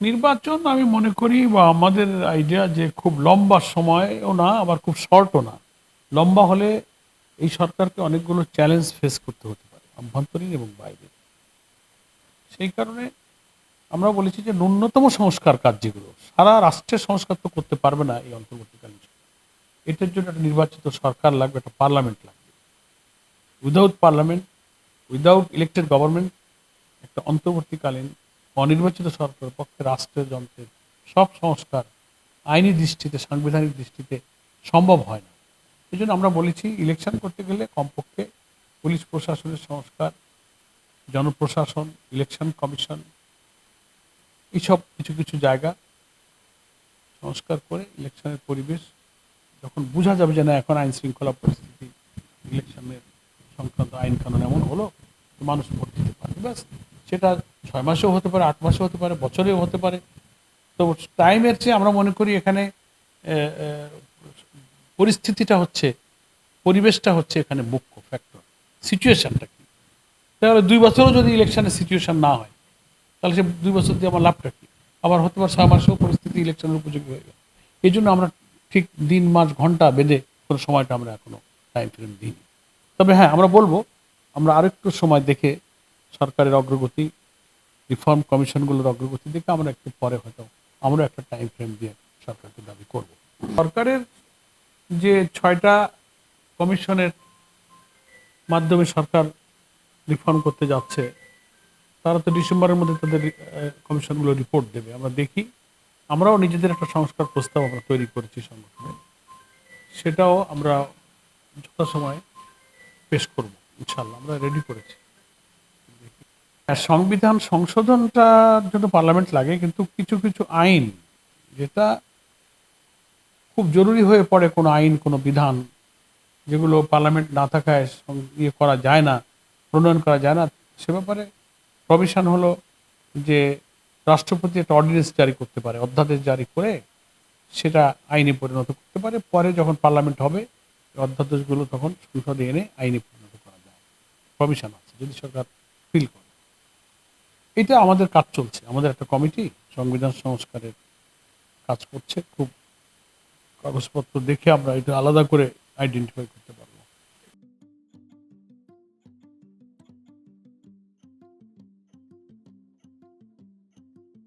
নির্বাচন আমি মনে করি বা আমাদের আইডিয়া যে খুব লম্বা সময়ও না আবার খুব শর্টও না। লম্বা হলে এই সরকারকে অনেকগুলো চ্যালেঞ্জ ফেস করতে হতে পারে অভ্যন্তরীণ এবং বাইরে। সেই কারণে আমরা বলেছি যে ন্যূনতম সংস্কার কাজ যেগুলো সারা রাষ্ট্রের সংস্কার তো করতে পারবে না এই অন্তর্বর্তীকালীন সরকার। এটার জন্য একটা নির্বাচিত সরকার লাগবে, একটা পার্লামেন্ট লাগবে। Without parliament, without elected government একটা অন্তর্বর্তীকালীন অনির্বাচিত সরকারের পক্ষে রাষ্ট্রের যন্ত্রের সব সংস্কার আইনি দৃষ্টিতে, সাংবিধানিক দৃষ্টিতে সম্ভব হয় না। এই জন্য আমরা বলেছি ইলেকশন করতে গেলে কমপক্ষে পুলিশ প্রশাসনের সংস্কার, জনপ্রশাসন, ইলেকশন কমিশন, এইসব কিছু কিছু জায়গা সংস্কার করে ইলেকশনের পরিবেশ যখন বোঝা যাবে যে না এখন আইন শৃঙ্খলা পরিস্থিতি, ইলেকশনের সংক্রান্ত আইন কানুন এমন হলো মানুষ ভোট দিতে পারবে, ব্যাস। সেটা 6 মাসেও হতে পারে, 8 মাসেও হতে পারে, বছরেও হতে পারে। তো টাইমের চেয়ে আমরা মনে করি এখানে পরিস্থিতিটা হচ্ছে, পরিবেশটা হচ্ছে এখানে মুখ্য ফ্যাক্টর। সিচুয়েশনটা কি, তাহলে 2 বছরও যদি ইলেকশনের সিচুয়েশন না হয় তাহলে সে 2 বছর দিয়ে আমার লাভটা কি? আবার হতে পারে 6 মাসেও পরিস্থিতি ইলেকশনের উপযোগী হয়ে গেল। এই জন্য আমরা ঠিক দিন, মাস, ঘন্টা বেঁধে কোনো সময়টা আমরা এখনো টাইম ফ্রেম দিইনি। তবে হ্যাঁ, আমরা বলবো আমরা আরেকটু সময় দেখে সরকারের অগ্রগতি, রিফর্ম কমিশনগুলোর অগ্রগতি দেখে আমরা একটু পরে হয়তো আমরা একটা টাইম ফ্রেম দিয়ে সরকারকে দাবি করব। সরকারের যে 6টা কমিশনের মাধ্যমে সরকার রিফর্ম করতে যাচ্ছে, তারা তো ডিসেম্বরের মধ্যে তাদের কমিশনগুলো রিপোর্ট দেবে। আমরা দেখি, আমরাও নিজেদের একটা সংস্কার প্রস্তাব আমরা তৈরি করেছি সংগঠনে, সেটাও আমরা যথাসময়ে পেশ করব ইনশাল্লাহ, আমরা রেডি করেছি। আর সংবিধান সংশোধনটার জন্য পার্লামেন্ট লাগে, কিন্তু কিছু কিছু আইন যেটা খুব জরুরি হয়ে পড়ে, কোনো আইন, কোনো বিধান যেগুলো পার্লামেন্ট না থাকায় ইয়ে করা যায় না, প্রণয়ন করা যায় না, সে ব্যাপারে প্রভিশন হলো যে রাষ্ট্রপতি একটা অর্ডিন্যান্স জারি করতে পারে, অধ্যাদেশ জারি করে সেটা আইনে পরিণত করতে পারে। পরে যখন পার্লামেন্ট হবে অধ্যাদেশগুলো তখন সংসদে এনে আইনে পরিণত করা যায়, প্রভিশন আছে যদি সরকার ফিল করে। এটা আমাদের কাজ চলছে, আমাদের একটা কমিটি সংবিধান সংস্কারের কাজ করছে। খুব কাগজপত্র দেখে আমরা এটা আলাদা করে আইডেন্টিফাই করছি।